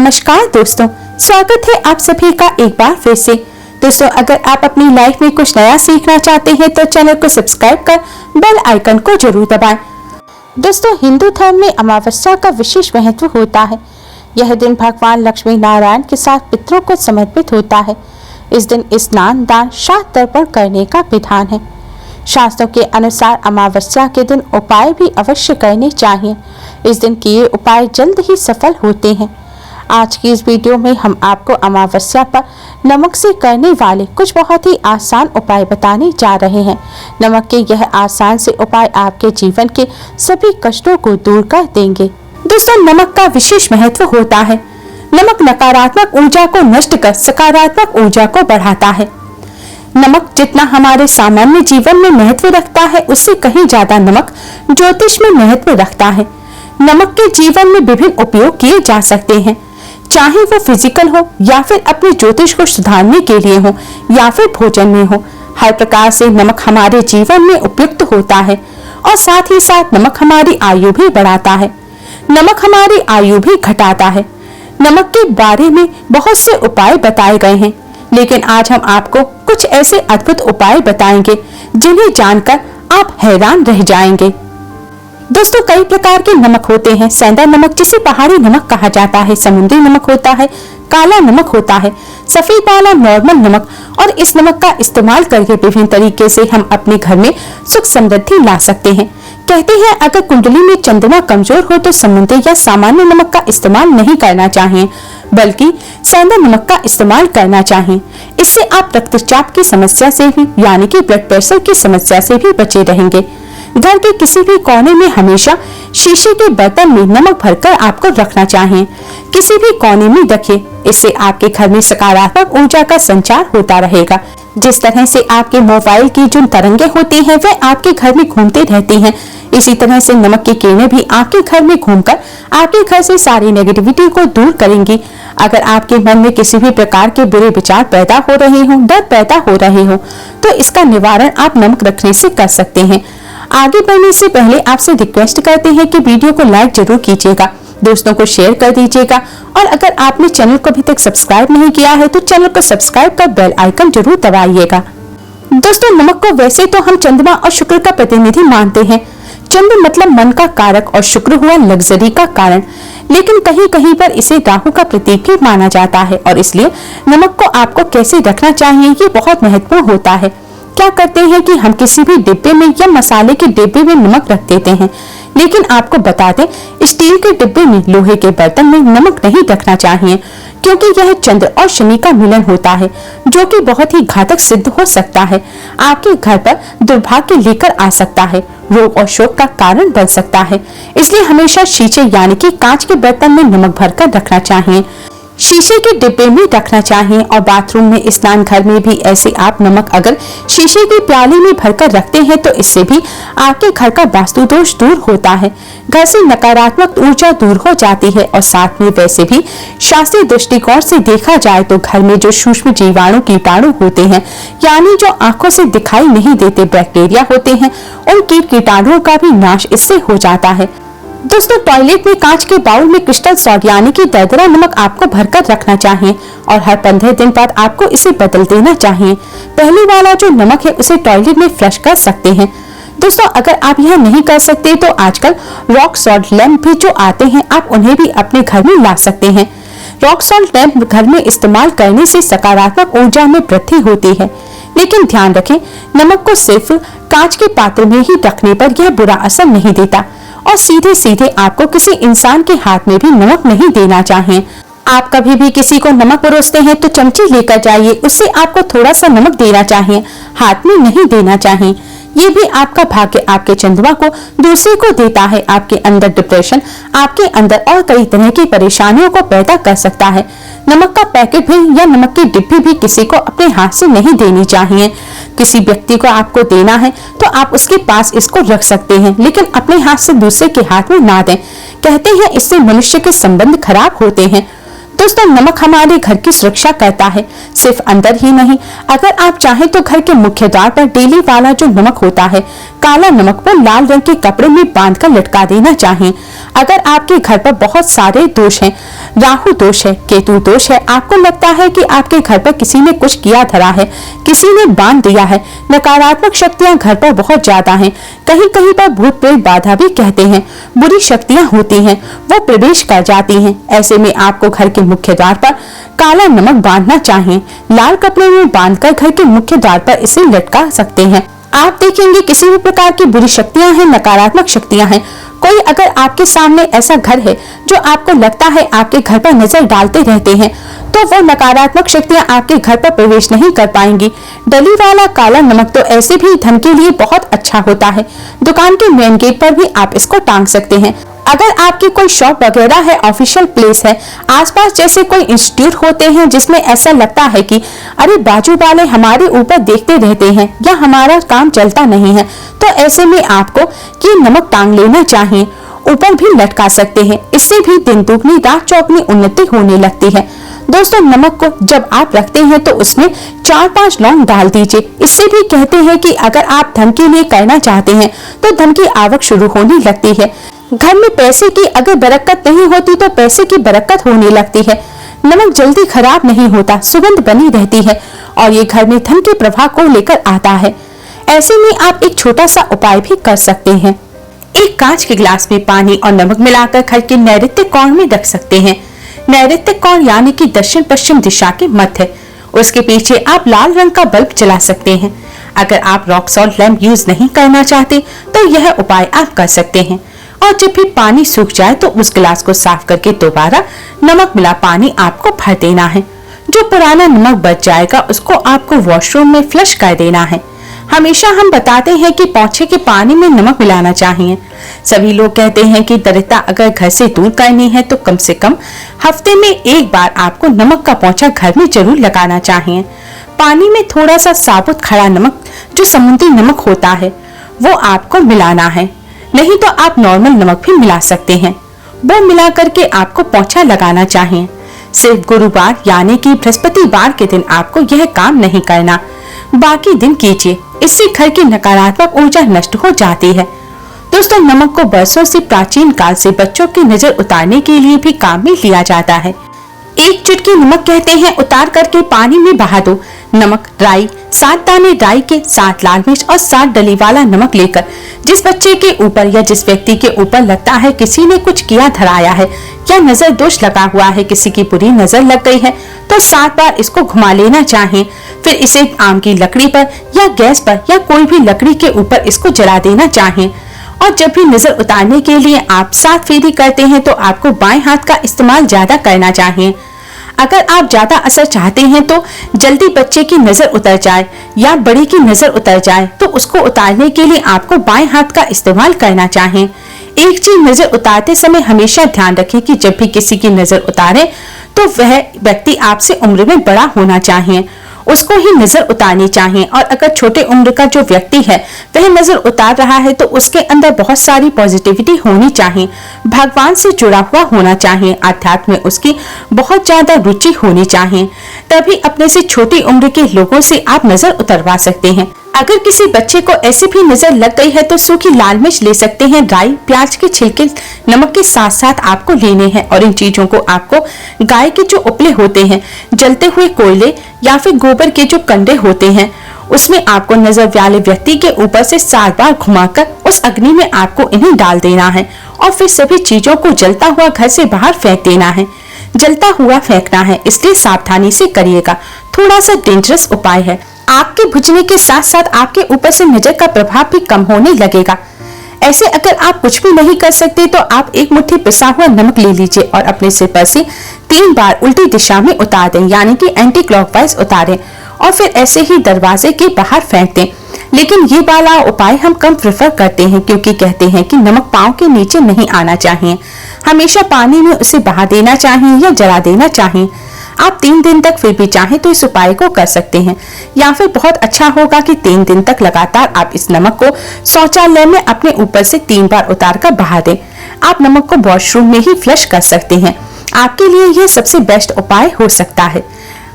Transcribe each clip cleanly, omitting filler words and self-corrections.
नमस्कार दोस्तों, स्वागत है आप सभी का एक बार फिर से। दोस्तों, अगर आप अपनी लाइफ में कुछ नया सीखना चाहते हैं तो चैनल को सब्सक्राइब कर बेल आइकन को जरूर दबाएं। दोस्तों, हिंदू धर्म में अमावस्या का विशेष महत्व होता है। यह दिन भगवान लक्ष्मी नारायण के साथ पितरों को समर्पित होता है। इस दिन स्नान, दान, श्राद्ध तर्पण करने का विधान है। शास्त्रों के अनुसार अमावस्या के दिन उपाय भी अवश्य करने चाहिए। इस दिन किए उपाय जल्द ही सफल होते हैं। आज की इस वीडियो में हम आपको अमावस्या पर नमक से करने वाले कुछ बहुत ही आसान उपाय बताने जा रहे हैं। नमक के यह आसान से उपाय आपके जीवन के सभी कष्टों को दूर कर देंगे। दोस्तों, नमक का विशेष महत्व होता है। नमक नकारात्मक ऊर्जा को नष्ट कर सकारात्मक ऊर्जा को बढ़ाता है। नमक जितना हमारे सामान्य जीवन में महत्व रखता है, उससे कहीं ज्यादा नमक ज्योतिष में महत्व रखता है। नमक के जीवन में विभिन्न उपयोग किए जा सकते हैं, चाहे वो फिजिकल हो या फिर अपने ज्योतिष को सुधारने के लिए हो या फिर भोजन में हो। हर प्रकार से नमक हमारे जीवन में उपयुक्त होता है और साथ ही साथ नमक हमारी आयु भी बढ़ाता है, नमक हमारी आयु भी घटाता है। नमक के बारे में बहुत से उपाय बताए गए हैं, लेकिन आज हम आपको कुछ ऐसे अद्भुत उपाय बताएंगे जिन्हें जानकर आप हैरान रह जाएंगे। दोस्तों, कई प्रकार के नमक होते हैं। सेंधा नमक जिसे पहाड़ी नमक कहा जाता है, समुद्री नमक होता है, काला नमक होता है, सफेद वाला नॉर्मल नमक। और इस नमक का इस्तेमाल करके विभिन्न तरीके से हम अपने घर में सुख समृद्धि ला सकते हैं। कहते हैं अगर कुंडली में चंद्रमा कमजोर हो तो समुद्री या सामान्य नमक का इस्तेमाल नहीं करना चाहिए, बल्कि सेंधा नमक का इस्तेमाल करना चाहिए। इससे आप रक्तचाप की समस्या से भी यानी कि ब्लड प्रेशर की समस्या से भी बचे रहेंगे। घर के किसी भी कोने में हमेशा शीशे के बर्तन में नमक भरकर आपको रखना चाहिए। किसी भी कोने में रखिए, इससे आपके घर में सकारात्मक ऊर्जा का संचार होता रहेगा। जिस तरह से आपके मोबाइल की जो तरंगे होती हैं वह आपके घर में घूमते रहती हैं, इसी तरह से नमक की किरणें भी आपके घर में घूमकर आपके घर से सारी नेगेटिविटी को दूर करेंगी। अगर आपके मन में किसी भी प्रकार के बुरे विचार पैदा हो रहे हो, डर पैदा हो रहे हो, तो इसका निवारण आप नमक रखने से कर सकते हैं। आगे बढ़ने से पहले आपसे रिक्वेस्ट करते हैं कि वीडियो को लाइक जरूर कीजिएगा, दोस्तों को शेयर कर दीजिएगा और अगर आपने चैनल को अभी तक सब्सक्राइब नहीं किया है तो चैनल को सब्सक्राइब कर बेल आइकन जरूर दबाइएगा। दोस्तों, नमक को वैसे तो हम चंद्रमा और शुक्र का प्रतिनिधि मानते हैं। चंद्र मतलब मन का कारक और शुक्र हुआ लग्जरी का कारण, लेकिन कहीं कहीं पर इसे राहु का प्रतीक भी माना जाता है और इसलिए नमक को आपको कैसे रखना चाहिए ये बहुत महत्वपूर्ण होता है। क्या करते हैं कि हम किसी भी डिब्बे में या मसाले के डिब्बे में नमक रख देते हैं, लेकिन आपको बता दें स्टील के डिब्बे में, लोहे के बर्तन में नमक नहीं रखना चाहिए, क्योंकि यह चंद्र और शनि का मिलन होता है जो कि बहुत ही घातक सिद्ध हो सकता है। आपके घर पर दुर्भाग्य लेकर आ सकता है, रोग और शोक का कारण बन सकता है। इसलिए हमेशा शीशे यानी कि कांच के बर्तन में नमक भरकर रखना चाहिए, शीशे के डिब्बे में रखना चाहिए। और बाथरूम में, स्नान घर में भी ऐसे आप नमक अगर शीशे के प्याले में भरकर रखते हैं तो इससे भी आपके घर का वास्तु दोष दूर होता है, घर से नकारात्मक ऊर्जा दूर हो जाती है। और साथ में वैसे भी शास्त्रीय दृष्टिकोण से देखा जाए तो घर में जो सूक्ष्म जीवाणु कीटाणु होते हैं, यानी जो आंखों से दिखाई नहीं देते बैक्टीरिया होते हैं, उन कीटाणुओं का भी नाश इससे हो जाता है। दोस्तों, टॉयलेट में कांच के बाउल में क्रिस्टल सॉल्ट यानी कि दरदरा नमक आपको भरकर रखना चाहिए और हर 15 दिन बाद आपको इसे बदल देना चाहिए। पहले वाला जो नमक है उसे टॉयलेट में फ्लश कर सकते हैं। दोस्तों, अगर आप यह नहीं कर सकते तो आजकल रॉक सॉल्ट लैंप भी जो आते हैं, आप उन्हें भी अपने घर में ला सकते हैं। रॉक सॉल्ट लैंप घर में इस्तेमाल करने से सकारात्मक ऊर्जा में वृद्धि होती है, लेकिन ध्यान रखें नमक को सिर्फ कांच के पात्र में ही रखने पर यह बुरा असर नहीं देता और सीधे सीधे आपको किसी इंसान के हाथ में भी नमक नहीं देना चाहिए। आप कभी भी किसी को नमक परोसते हैं तो चमची लेकर जाइए, उससे आपको थोड़ा सा नमक देना चाहिए, हाथ में नहीं देना चाहिए। ये भी आपका भाग्य, आपके चंद्रमा को दूसरे को देता है। आपके अंदर डिप्रेशन, आपके अंदर और कई तरह की परेशानियों को पैदा कर सकता है। नमक का पैकेट भी या नमक की डिब्बी भी किसी को अपने हाथ से नहीं देनी चाहिए। किसी व्यक्ति को आपको देना है तो आप उसके पास इसको रख सकते हैं, लेकिन अपने हाथ से दूसरे के हाथ में ना दें। कहते हैं इससे मनुष्य के संबंध खराब होते हैं। दोस्तों, नमक हमारे घर की सुरक्षा करता है, सिर्फ अंदर ही नहीं। अगर आप चाहें तो घर के मुख्य द्वार पर डेली वाला जो नमक होता है, काला नमक को लाल रंग के कपड़े में बांधकर लटका देना चाहिए। अगर आपके घर पर बहुत सारे दोष हैं, राहु दोष है, केतु दोष है, आपको लगता है कि आपके घर पर किसी ने कुछ किया धरा है, किसी ने बांध दिया है, नकारात्मक शक्तियां घर पर बहुत ज्यादा हैं, कहीं कहीं पर भूत प्रेत बाधा भी कहते हैं, बुरी शक्तियां होती हैं, वो प्रवेश कर जाती हैं। ऐसे में आपको घर के मुख्य द्वार पर काला नमक बांधना चाहिए। लाल कपड़े में बांधकर घर के मुख्य द्वार पर इसे लटका सकते हैं। आप देखेंगे किसी भी प्रकार की बुरी शक्तियां हैं, नकारात्मक शक्तियां हैं, कोई अगर आपके सामने ऐसा घर है जो आपको लगता है आपके घर पर नजर डालते रहते हैं, तो वो नकारात्मक शक्तियां आपके घर पर प्रवेश नहीं कर पाएंगी। डली वाला काला नमक तो ऐसे भी धन के लिए बहुत अच्छा होता है। दुकान के मेन गेट पर भी आप इसको टांग सकते हैं। अगर आपकी कोई शॉप वगैरह है, ऑफिशियल प्लेस है, आसपास जैसे कोई इंस्टीट्यूट होते हैं जिसमें ऐसा लगता है कि अरे बाजू वाले हमारे ऊपर देखते रहते हैं या हमारा काम चलता नहीं है, तो ऐसे में आपको ये नमक टांग लेना चाहिए। ऊपर भी लटका सकते हैं। इससे भी दिन दुगनी रात चौगनी उन्नति होने लगती है। दोस्तों, नमक को जब आप रखते हैं तो उसमें 4-5 लौंग डाल दीजिए। इससे भी कहते हैं कि अगर आप धन के लिए करना चाहते हैं तो धन की आवक शुरू होने लगती है। घर में पैसे की अगर बरकत नहीं होती तो पैसे की बरकत होने लगती है। नमक जल्दी खराब नहीं होता, सुगंध बनी रहती है और ये घर में धन के प्रवाह को लेकर आता है। ऐसे में आप एक छोटा सा उपाय भी कर सकते हैं। एक कांच के गिलास में पानी और नमक मिलाकर घर के नैऋत्य कोण में रख सकते हैं। नैऋत्य कोण यानी कि दक्षिण पश्चिम दिशा के मध्य। उसके पीछे आप लाल रंग का बल्ब जला सकते हैं। अगर आप रॉक सॉल्ट लैंप यूज नहीं करना चाहते तो यह उपाय आप कर सकते हैं। और जब भी पानी सूख जाए तो उस गिलास को साफ करके दोबारा नमक मिला पानी आपको भर देना है। जो पुराना नमक बच जाएगा उसको आपको वॉशरूम में फ्लश कर देना है। हमेशा हम बताते हैं कि पोंछे के पानी में नमक मिलाना चाहिए। सभी लोग कहते हैं कि दरिद्रता अगर घर से दूर करनी है तो कम से कम हफ्ते में एक बार आपको नमक का पोंछा घर में जरूर लगाना चाहिए। पानी में थोड़ा सा साबुत खड़ा नमक जो समुद्री नमक होता है वो आपको मिलाना है। नहीं तो आप नॉर्मल नमक भी मिला सकते हैं। वो मिला करके आपको पोंछा लगाना चाहिए। सिर्फ गुरुवार यानी कि बृहस्पतिवार के दिन आपको यह काम नहीं करना, बाकी दिन कीजिए। इससे घर की नकारात्मक ऊर्जा नष्ट हो जाती है। दोस्तों, नमक को बरसों से प्राचीन काल से बच्चों की नजर उतारने के लिए भी काम में लिया जाता है। एक चुटकी नमक कहते हैं उतार करके पानी में बहा दो। नमक, राई, 7 दाने राई के, 7 लाल मिर्च और 7 डली वाला नमक लेकर जिस बच्चे के ऊपर या जिस व्यक्ति के ऊपर लगता है किसी ने कुछ किया धराया है या नजर दोष लगा हुआ है, किसी की बुरी नजर लग गई है, तो 7 बार इसको घुमा लेना चाहिए। फिर इसे आम की लकड़ी पर या गैस पर या कोई भी लकड़ी के ऊपर इसको जला देना चाहिए। और जब भी नजर उतारने के लिए आप 7 फेरी करते हैं तो आपको बाएं हाथ का इस्तेमाल ज्यादा करना चाहिए। अगर आप ज्यादा असर चाहते हैं तो जल्दी बच्चे की नजर उतर जाए या बड़ी की नजर उतर जाए तो उसको उतारने के लिए आपको बाएं हाथ का इस्तेमाल करना चाहिए। एक चीज नजर उतारते समय हमेशा ध्यान रखें कि जब भी किसी की नजर उतारे तो वह व्यक्ति आपसे उम्र में बड़ा होना चाहिए, उसको ही नजर उतारनी चाहिए। और अगर छोटे उम्र का जो व्यक्ति है वह नजर उतार रहा है तो उसके अंदर बहुत सारी पॉजिटिविटी होनी चाहिए, भगवान से जुड़ा हुआ होना चाहिए, अध्यात्म में उसकी बहुत ज्यादा रुचि होनी चाहिए। तभी अपने से छोटी उम्र के लोगों से आप नजर उतरवा सकते हैं। अगर किसी बच्चे को ऐसी भी नजर लग गई है तो सूखी लाल मिर्च ले सकते हैं, राई, प्याज के छिलके नमक के साथ साथ आपको लेने हैं। और इन चीजों को आपको गाय के जो उपले होते हैं, जलते हुए कोयले या फिर गोबर के जो कंडे होते हैं उसमें आपको नजर वाले व्यक्ति के ऊपर से 7 बार घुमाकर उस अग्नि में आपको इन्हें डाल देना है। और फिर सभी चीजों को जलता हुआ घर से बाहर फेंक देना है। जलता हुआ फेंकना है, इसलिए सावधानी से करिएगा। थोड़ा सा डेंजरस उपाय है। आपके बुझने के साथ साथ आपके ऊपर से नजर का प्रभाव भी कम होने लगेगा। ऐसे अगर आप कुछ भी नहीं कर सकते तो आप एक मुट्ठी पिसा हुआ नमक ले लीजिए और अपने सिर पर से 3 बार उल्टी दिशा में उतार दें, यानी कि एंटी क्लॉकवाइज उतारें और फिर ऐसे ही दरवाजे के बाहर फेंक दें। लेकिन ये वाला उपाय हम कम प्रेफर करते हैं क्योंकि कहते हैं कि नमक पांव के नीचे नहीं आना चाहिए, हमेशा पानी में उसे बहा देना चाहिए या जला देना चाहिए। आप 3 दिन तक फिर भी चाहें तो इस उपाय को कर सकते हैं, या फिर बहुत अच्छा होगा कि 3 दिन तक लगातार आप इस नमक को शौचालय में अपने ऊपर से 3 बार उतार कर बहा दें। आप नमक को वॉशरूम में ही फ्लश कर सकते हैं। आपके लिए यह सबसे बेस्ट उपाय हो सकता है।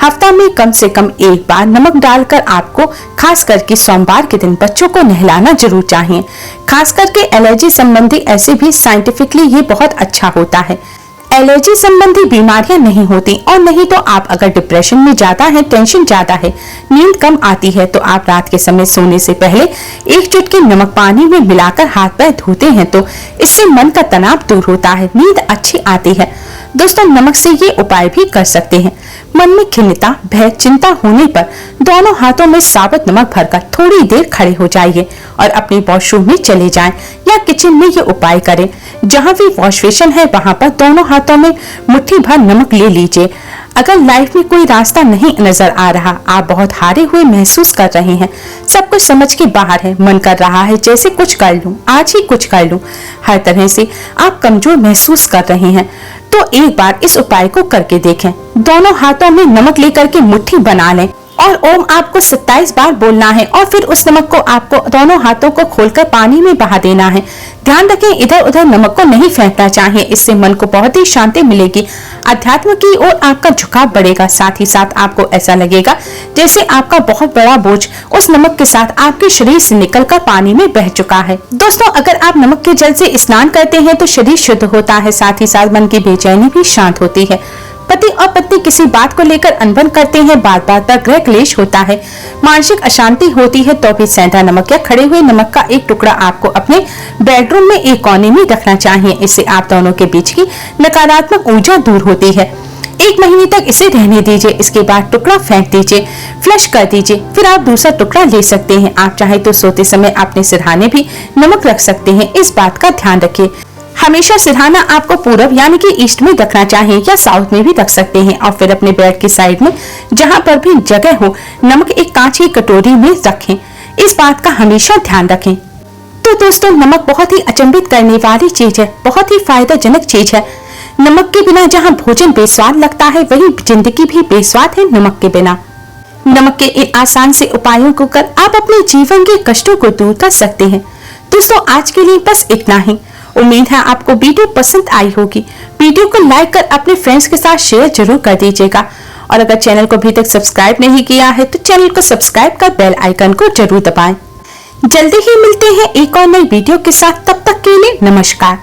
हफ्ता में कम से कम एक बार नमक डालकर आपको खास करके सोमवार के दिन बच्चों को नहलाना जरूर चाहिए। खास करके एलर्जी संबंधी ऐसे भी साइंटिफिकली ये बहुत अच्छा होता है। एलर्जी संबंधी बीमारियां नहीं होती। और नहीं तो आप अगर डिप्रेशन में ज्यादा है, टेंशन ज्यादा है, नींद कम आती है, तो आप रात के समय सोने से पहले एक चुटकी नमक पानी में मिलाकर हाथ पैर धोते हैं तो इससे मन का तनाव दूर होता है, नींद अच्छी आती है। दोस्तों, नमक से ये उपाय भी कर सकते हैं। मन में खिन्नता, भय, चिंता होने पर दोनों हाथों में साबुत नमक भरकर थोड़ी देर खड़े हो जाइए और अपने वॉशरूम में चले जाएं या किचन में ये उपाय करें। जहां भी वॉश बेसिन है वहां पर दोनों हाथों में मुट्ठी भर नमक ले लीजिए। अगर लाइफ में कोई रास्ता नहीं नजर आ रहा, आप बहुत हारे हुए महसूस कर रहे हैं, सब कुछ समझ के बाहर है, मन कर रहा है जैसे कुछ कर लूं, आज ही कुछ कर लूं, हर तरह से आप कमजोर महसूस कर रहे हैं, तो एक बार इस उपाय को करके देखें। दोनों हाथों में नमक लेकर के मुट्ठी बना लें और ओम आपको 27 बार बोलना है और फिर उस नमक को आपको दोनों हाथों को खोलकर पानी में बहा देना है। ध्यान रखें, इधर उधर नमक को नहीं फेंकना चाहिए, इससे मन को बहुत ही शांति मिलेगी, अध्यात्म की ओर आपका झुकाव बढ़ेगा। साथ ही साथ आपको ऐसा लगेगा जैसे आपका बहुत बड़ा बोझ उस नमक के साथ आपके शरीर से निकलकर पानी में बह चुका है। दोस्तों, अगर आप नमक के जल से स्नान करते हैं तो शरीर शुद्ध होता है, साथ ही साथ मन की बेचैनी भी शांत होती है। पति और पत्नी किसी बात को लेकर अनबन करते हैं, बात बात पर गृह क्लेश होता है, मानसिक अशांति होती है, तो भी सेंधा नमक या खड़े हुए नमक का एक टुकड़ा आपको अपने बेडरूम में एक कोने में रखना चाहिए। इससे आप दोनों के बीच की नकारात्मक ऊर्जा दूर होती है। 1 महीने तक इसे रहने दीजिए, इसके बाद टुकड़ा फेंक दीजिए, फ्लश कर दीजिए, फिर आप दूसरा टुकड़ा ले सकते हैं। आप चाहे तो सोते समय अपने सिरहाने भी नमक रख सकते हैं, इस बात का ध्यान रखिए। हमेशा सिरहाना आपको पूरब यानी कि ईस्ट में रखना चाहिए या साउथ में भी रख सकते हैं। और फिर अपने बेड की साइड में जहां पर भी जगह हो, नमक एक कांच की कटोरी में रखें, इस बात का हमेशा ध्यान रखें। तो दोस्तों, नमक बहुत ही अचंभित करने वाली चीज है, बहुत ही फायदेजनक चीज है। नमक के बिना जहाँ भोजन बेस्वाद लगता है, वही जिंदगी भी बेस्वाद है नमक के बिना। नमक के इन आसान से उपायों को कर आप अपने जीवन के कष्टों को दूर कर सकते हैं। दोस्तों, आज के लिए बस इतना ही। उम्मीद है आपको वीडियो पसंद आई होगी। वीडियो को लाइक कर अपने फ्रेंड्स के साथ शेयर जरूर कर दीजिएगा। और अगर चैनल को अभी तक सब्सक्राइब नहीं किया है तो चैनल को सब्सक्राइब कर बेल आइकन को जरूर दबाएं। जल्दी ही मिलते हैं एक और नई वीडियो के साथ, तब तक के लिए नमस्कार।